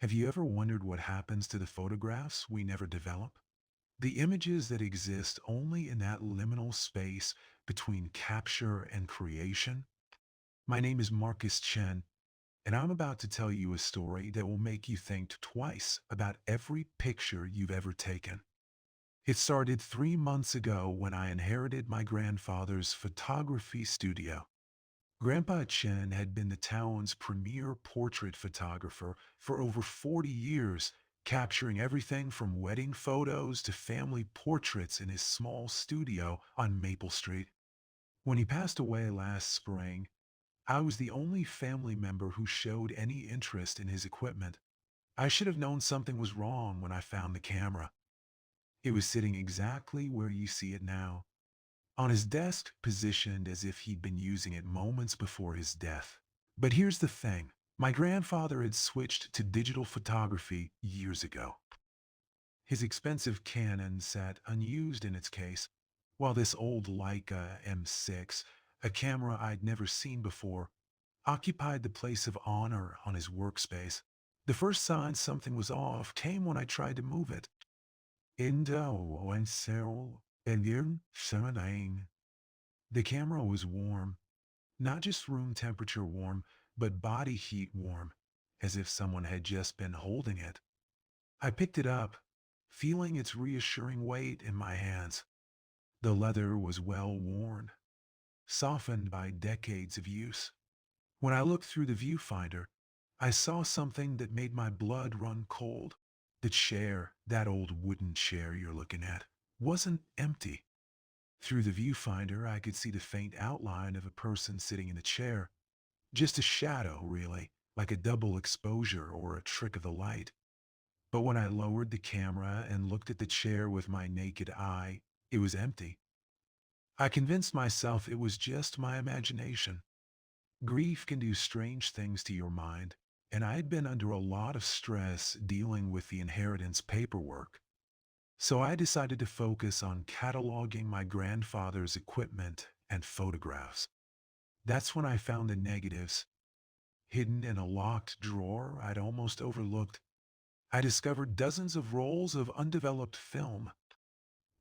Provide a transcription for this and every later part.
Have you ever wondered what happens to the photographs we never develop? The images that exist only in that liminal space between capture and creation? My name is Marcus Chen, and I'm about to tell you a story that will make you think twice about every picture you've ever taken. It started 3 months ago when I inherited my grandfather's photography studio. Grandpa Chen had been the town's premier portrait photographer for over 40 years, capturing everything from wedding photos to family portraits in his small studio on Maple Street. When he passed away last spring, I was the only family member who showed any interest in his equipment. I should have known something was wrong when I found the camera. It was sitting exactly where you see it now, on his desk, positioned as if he'd been using it moments before his death. But here's the thing. My grandfather had switched to digital photography years ago. His expensive Canon sat unused in its case, while this old Leica M6, a camera I'd never seen before, occupied the place of honor on his workspace. The first sign something was off came when I tried to move it. The camera was warm, not just room temperature warm, but body heat warm, as if someone had just been holding it. I picked it up, feeling its reassuring weight in my hands. The leather was well worn, softened by decades of use. When I looked through the viewfinder, I saw something that made my blood run cold. The chair, that old wooden chair you're looking at, wasn't empty. Through the viewfinder, I could see the faint outline of a person sitting in a chair. Just a shadow, really, like a double exposure or a trick of the light. But when I lowered the camera and looked at the chair with my naked eye, it was empty. I convinced myself it was just my imagination. Grief can do strange things to your mind, and I had been under a lot of stress dealing with the inheritance paperwork. So I decided to focus on cataloging my grandfather's equipment and photographs. That's when I found the negatives, hidden in a locked drawer I'd almost overlooked. I discovered dozens of rolls of undeveloped film.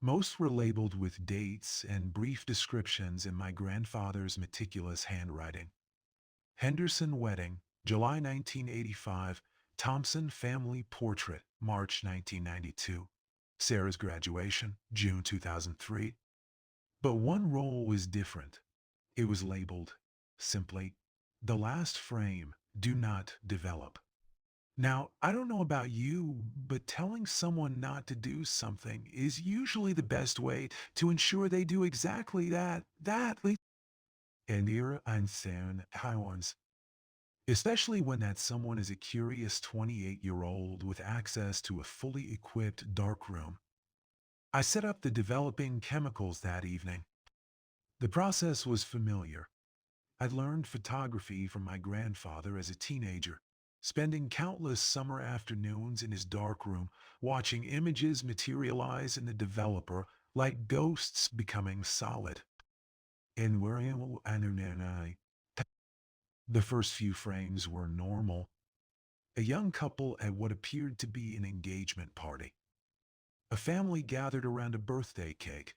Most were labeled with dates and brief descriptions in my grandfather's meticulous handwriting. Henderson Wedding, July 1985. Thompson Family Portrait, March 1992. Sarah's graduation, June 2003. But one roll was different. It was labeled, simply, "The last frame, do not develop." Now, I don't know about you, but telling someone not to do something is usually the best way to ensure they do exactly that. And here I'm saying, I once, especially when that someone is a curious 28-year-old with access to a fully equipped darkroom. I set up the developing chemicals that evening. The process was familiar. I'd learned photography from my grandfather as a teenager, spending countless summer afternoons in his darkroom watching images materialize in the developer like ghosts becoming solid. And the first few frames were normal. A young couple at what appeared to be an engagement party. A family gathered around a birthday cake.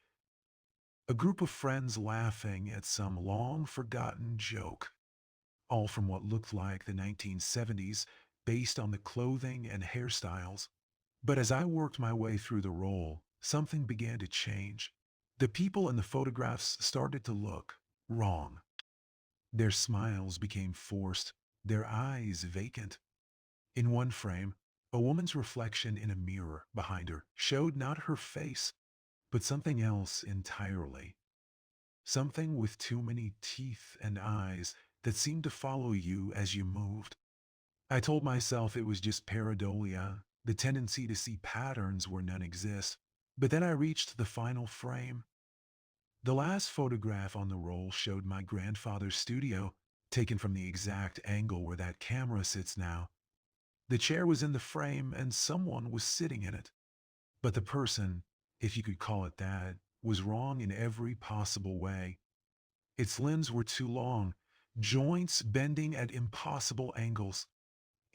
A group of friends laughing at some long-forgotten joke. All from what looked like the 1970s, based on the clothing and hairstyles. But as I worked my way through the roll, something began to change. The people in the photographs started to look wrong. Their smiles became forced, their eyes vacant. In one frame, a woman's reflection in a mirror behind her showed not her face, but something else entirely. Something with too many teeth and eyes that seemed to follow you as you moved. I told myself it was just pareidolia, the tendency to see patterns where none exist. But then I reached the final frame. The last photograph on the roll showed my grandfather's studio, taken from the exact angle where that camera sits now. The chair was in the frame and someone was sitting in it. But the person, if you could call it that, was wrong in every possible way. Its limbs were too long, joints bending at impossible angles.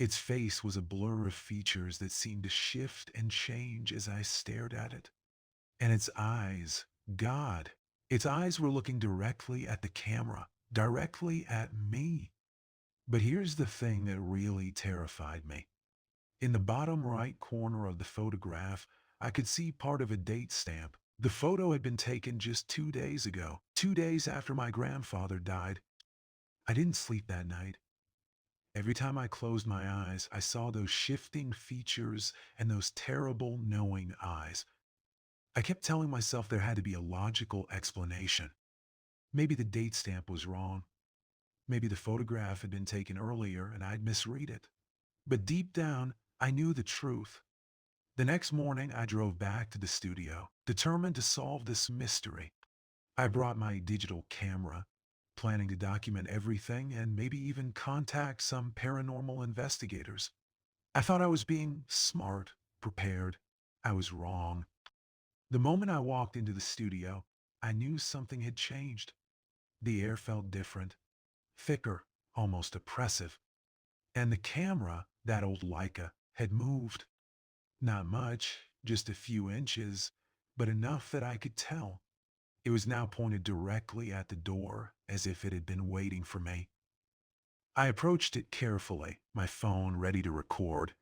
Its face was a blur of features that seemed to shift and change as I stared at it. And its eyes, God, its eyes were looking directly at the camera, directly at me. But here's the thing that really terrified me. In the bottom right corner of the photograph, I could see part of a date stamp. The photo had been taken just 2 days ago, 2 days after my grandfather died. I didn't sleep that night. Every time I closed my eyes, I saw those shifting features and those terrible knowing eyes. I kept telling myself there had to be a logical explanation. Maybe the date stamp was wrong. Maybe the photograph had been taken earlier and I'd misread it. But deep down, I knew the truth. The next morning, I drove back to the studio, determined to solve this mystery. I brought my digital camera, planning to document everything and maybe even contact some paranormal investigators. I thought I was being smart, prepared. I was wrong. The moment I walked into the studio, I knew something had changed. The air felt different, thicker, almost oppressive. And the camera, that old Leica, had moved. Not much, just a few inches, but enough that I could tell. It was now pointed directly at the door, as if it had been waiting for me. I approached it carefully, my phone ready to record.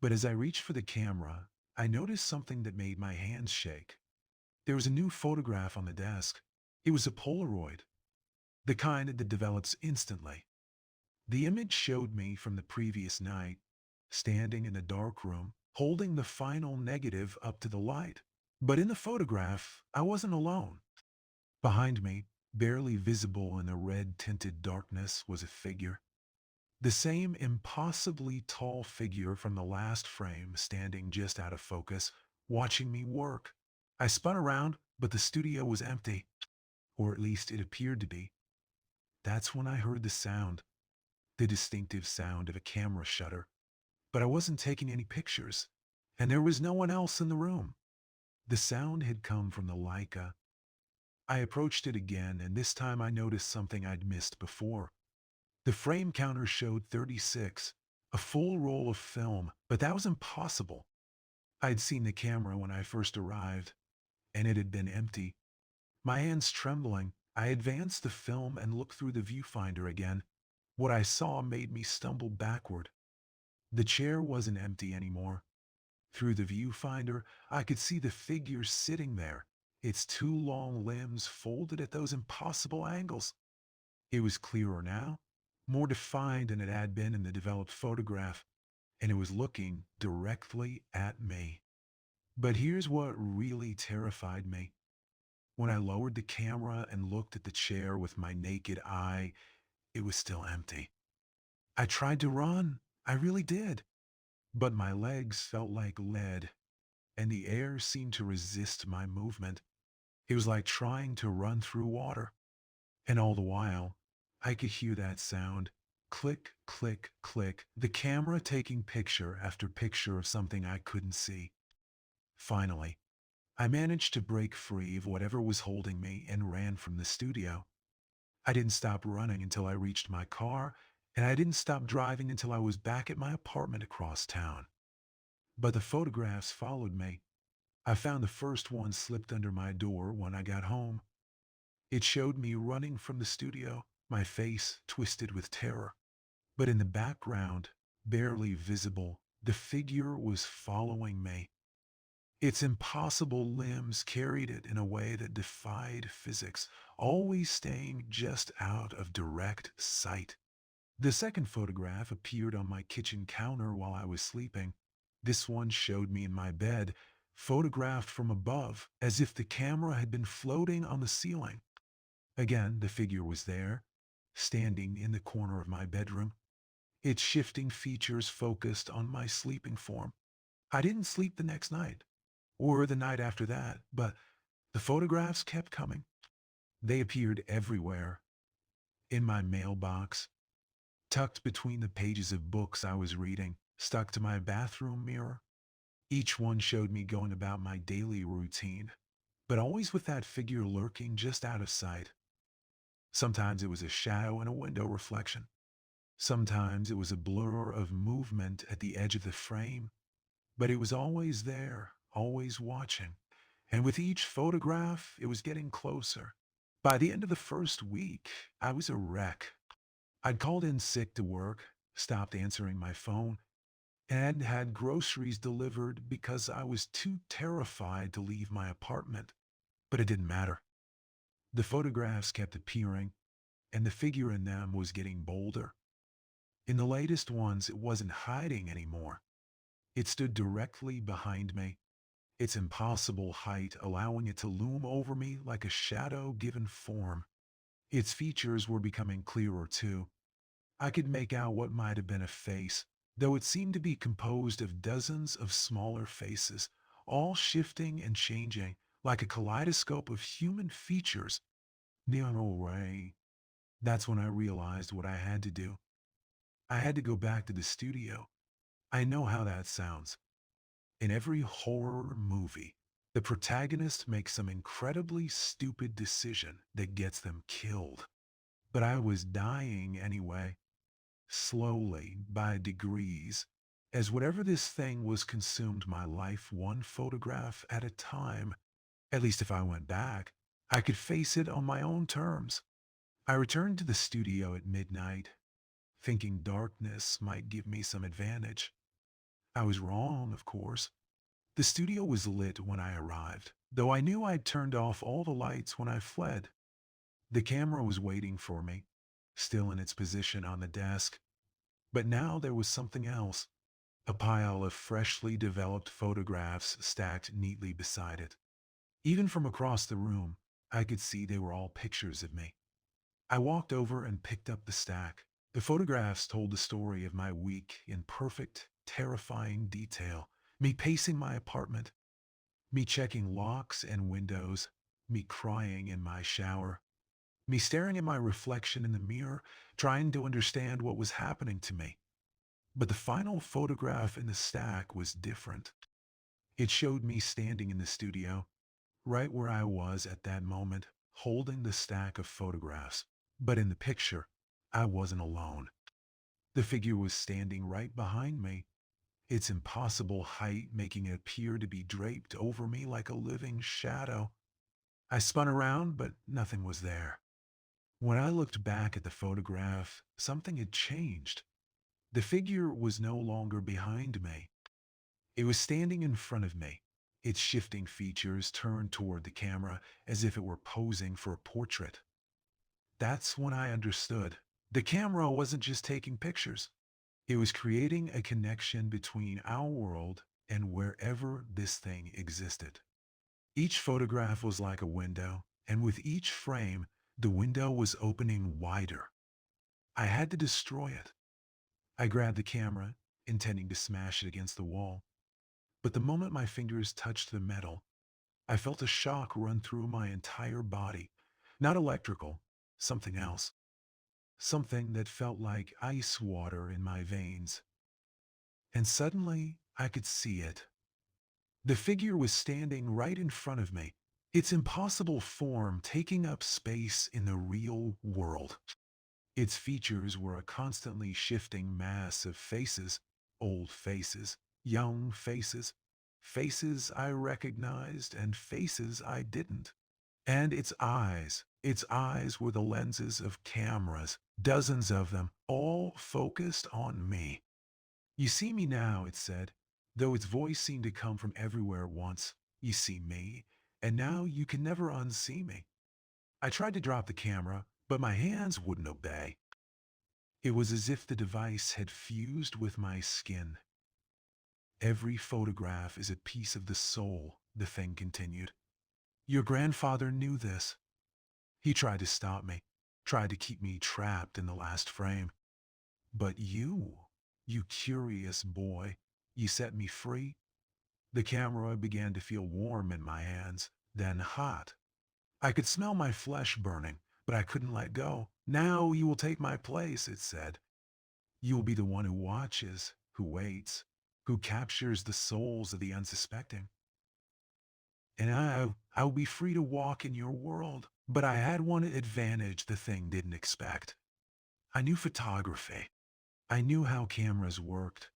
But as I reached for the camera, I noticed something that made my hands shake. There was a new photograph on the desk. It was a Polaroid, the kind that develops instantly. The image showed me from the previous night, standing in a dark room, holding the final negative up to the light. But in the photograph, I wasn't alone. Behind me, barely visible in the red-tinted darkness, was a figure. The same impossibly tall figure from the last frame, standing just out of focus, watching me work. I spun around, but the studio was empty, or at least it appeared to be. That's when I heard the sound, the distinctive sound of a camera shutter. But I wasn't taking any pictures, and there was no one else in the room. The sound had come from the Leica. I approached it again, and this time I noticed something I'd missed before. The frame counter showed 36, a full roll of film, but that was impossible. I'd seen the camera when I first arrived, and it had been empty. My hands trembling, I advanced the film and looked through the viewfinder again. What I saw made me stumble backward. The chair wasn't empty anymore. Through the viewfinder, I could see the figure sitting there, its two long limbs folded at those impossible angles. It was clearer now, more defined than it had been in the developed photograph, and it was looking directly at me. But here's what really terrified me. When I lowered the camera and looked at the chair with my naked eye, it was still empty. I tried to run. I really did. But my legs felt like lead, and the air seemed to resist my movement. It was like trying to run through water. And all the while, I could hear that sound. Click, click, click. The camera taking picture after picture of something I couldn't see. Finally, I managed to break free of whatever was holding me and ran from the studio. I didn't stop running until I reached my car, and I didn't stop driving until I was back at my apartment across town. But the photographs followed me. I found the first one slipped under my door when I got home. It showed me running from the studio, my face twisted with terror. But in the background, barely visible, the figure was following me. Its impossible limbs carried it in a way that defied physics, always staying just out of direct sight. The second photograph appeared on my kitchen counter while I was sleeping. This one showed me in my bed, photographed from above, as if the camera had been floating on the ceiling. Again, the figure was there, standing in the corner of my bedroom, its shifting features focused on my sleeping form. I didn't sleep the next night, or the night after that, but the photographs kept coming. They appeared everywhere, in my mailbox, tucked between the pages of books I was reading, stuck to my bathroom mirror. Each one showed me going about my daily routine, but always with that figure lurking just out of sight. Sometimes it was a shadow in a window reflection. Sometimes it was a blur of movement at the edge of the frame, but it was always there, always watching. And with each photograph, it was getting closer. By the end of the first week, I was a wreck. I'd called in sick to work, stopped answering my phone, and had groceries delivered because I was too terrified to leave my apartment. But it didn't matter. The photographs kept appearing, and the figure in them was getting bolder. In the latest ones, it wasn't hiding anymore. It stood directly behind me, its impossible height allowing it to loom over me like a shadow given form. Its features were becoming clearer too. I could make out what might have been a face, though it seemed to be composed of dozens of smaller faces, all shifting and changing like a kaleidoscope of human features. No way. That's when I realized what I had to do. I had to go back to the studio. I know how that sounds. In every horror movie, the protagonist makes some incredibly stupid decision that gets them killed. But I was dying anyway, slowly, by degrees, as whatever this thing was consumed my life one photograph at a time. At least if I went back, I could face it on my own terms. I returned to the studio at midnight, thinking darkness might give me some advantage. I was wrong, of course. The studio was lit when I arrived, though I knew I'd turned off all the lights when I fled. The camera was waiting for me, still in its position on the desk. But now there was something else, a pile of freshly developed photographs stacked neatly beside it. Even from across the room, I could see they were all pictures of me. I walked over and picked up the stack. The photographs told the story of my week in perfect, terrifying detail. Me pacing my apartment, me checking locks and windows, me crying in my shower, me staring at my reflection in the mirror, trying to understand what was happening to me. But the final photograph in the stack was different. It showed me standing in the studio, right where I was at that moment, holding the stack of photographs. But in the picture, I wasn't alone. The figure was standing right behind me, its impossible height making it appear to be draped over me like a living shadow. I spun around, but nothing was there. When I looked back at the photograph, something had changed. The figure was no longer behind me. It was standing in front of me, its shifting features turned toward the camera as if it were posing for a portrait. That's when I understood. The camera wasn't just taking pictures. It was creating a connection between our world and wherever this thing existed. Each photograph was like a window, and with each frame, the window was opening wider. I had to destroy it. I grabbed the camera, intending to smash it against the wall. But the moment my fingers touched the metal, I felt a shock run through my entire body. Not electrical, something else. Something that felt like ice water in my veins. And suddenly, I could see it. The figure was standing right in front of me, its impossible form taking up space in the real world. Its features were a constantly shifting mass of faces, old faces, young faces, faces I recognized and faces I didn't. And its eyes were the lenses of cameras, dozens of them, all focused on me. You see me now, it said, though its voice seemed to come from everywhere at once. You see me, and now you can never unsee me. I tried to drop the camera, but my hands wouldn't obey. It was as if the device had fused with my skin. Every photograph is a piece of the soul, the thing continued. Your grandfather knew this. He tried to stop me, tried to keep me trapped in the last frame. But you curious boy, you set me free. The camera began to feel warm in my hands, then hot. I could smell my flesh burning, but I couldn't let go. Now you will take my place, it said. You will be the one who watches, who waits, who captures the souls of the unsuspecting. And I will be free to walk in your world. But I had one advantage the thing didn't expect. I knew photography. I knew how cameras worked,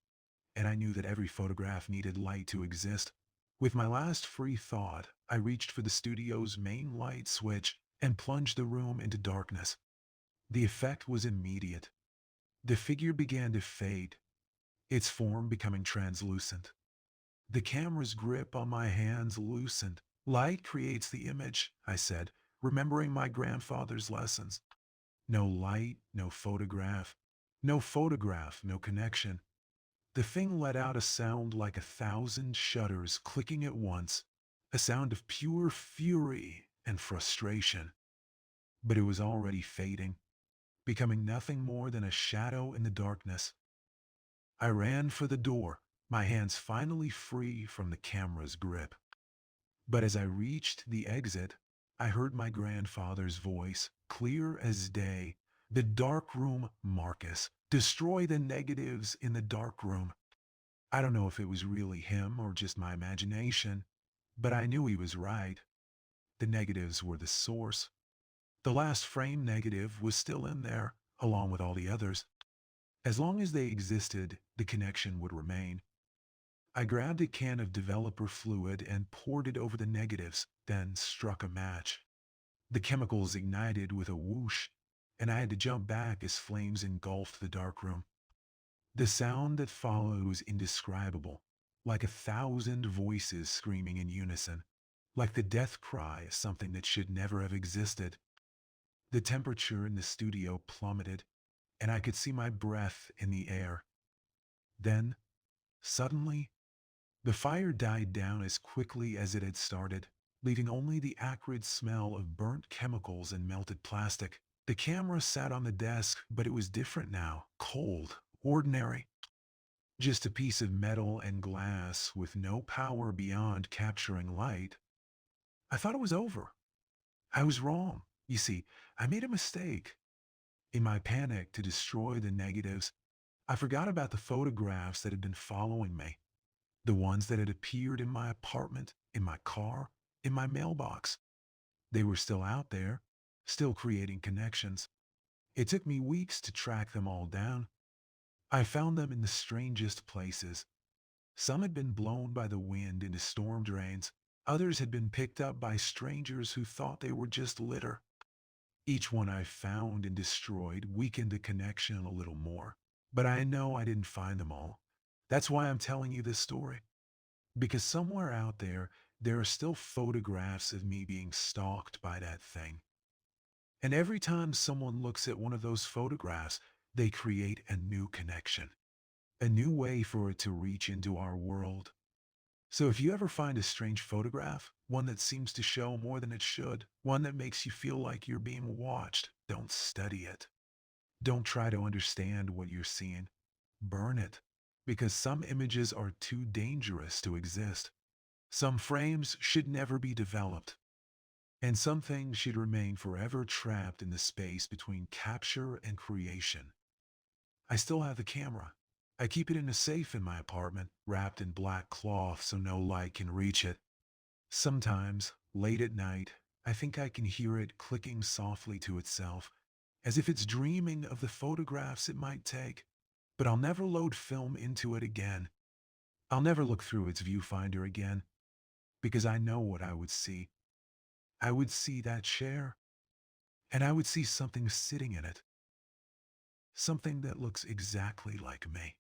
and I knew that every photograph needed light to exist. With my last free thought, I reached for the studio's main light switch and plunged the room into darkness. The effect was immediate. The figure began to fade, its form becoming translucent. The camera's grip on my hands loosened. Light creates the image, I said, remembering my grandfather's lessons. No light, no photograph. No photograph, no connection. The thing let out a sound like 1,000 shutters clicking at once, a sound of pure fury and frustration. But it was already fading, becoming nothing more than a shadow in the darkness. I ran for the door, my hands finally free from the camera's grip. But as I reached the exit, I heard my grandfather's voice, clear as day. The dark room, Marcus. Destroy the negatives in the dark room. I don't know if it was really him or just my imagination, but I knew he was right. The negatives were the source. The last frame negative was still in there, along with all the others. As long as they existed, the connection would remain. I grabbed a can of developer fluid and poured it over the negatives, then struck a match. The chemicals ignited with a whoosh, and I had to jump back as flames engulfed the darkroom. The sound that followed was indescribable, like 1,000 voices screaming in unison, like the death cry of something that should never have existed. The temperature in the studio plummeted, and I could see my breath in the air. Then, suddenly, the fire died down as quickly as it had started, leaving only the acrid smell of burnt chemicals and melted plastic. The camera sat on the desk, but it was different now, cold, ordinary. Just a piece of metal and glass with no power beyond capturing light. I thought it was over. I was wrong. You see, I made a mistake. In my panic to destroy the negatives, I forgot about the photographs that had been following me. The ones that had appeared in my apartment, in my car, in my mailbox. They were still out there, still creating connections. It took me weeks to track them all down. I found them in the strangest places. Some had been blown by the wind into storm drains. Others had been picked up by strangers who thought they were just litter. Each one I found and destroyed weakened the connection a little more. But I know I didn't find them all. That's why I'm telling you this story. Because somewhere out there, there are still photographs of me being stalked by that thing. And every time someone looks at one of those photographs, they create a new connection, a new way for it to reach into our world. So if you ever find a strange photograph, one that seems to show more than it should, one that makes you feel like you're being watched, don't study it. Don't try to understand what you're seeing. Burn it. Because some images are too dangerous to exist. Some frames should never be developed. And some things should remain forever trapped in the space between capture and creation. I still have the camera. I keep it in a safe in my apartment, wrapped in black cloth so no light can reach it. Sometimes, late at night, I think I can hear it clicking softly to itself, as if it's dreaming of the photographs it might take. But I'll never load film into it again. I'll never look through its viewfinder again, because I know what I would see. I would see that chair, and I would see something sitting in it, something that looks exactly like me.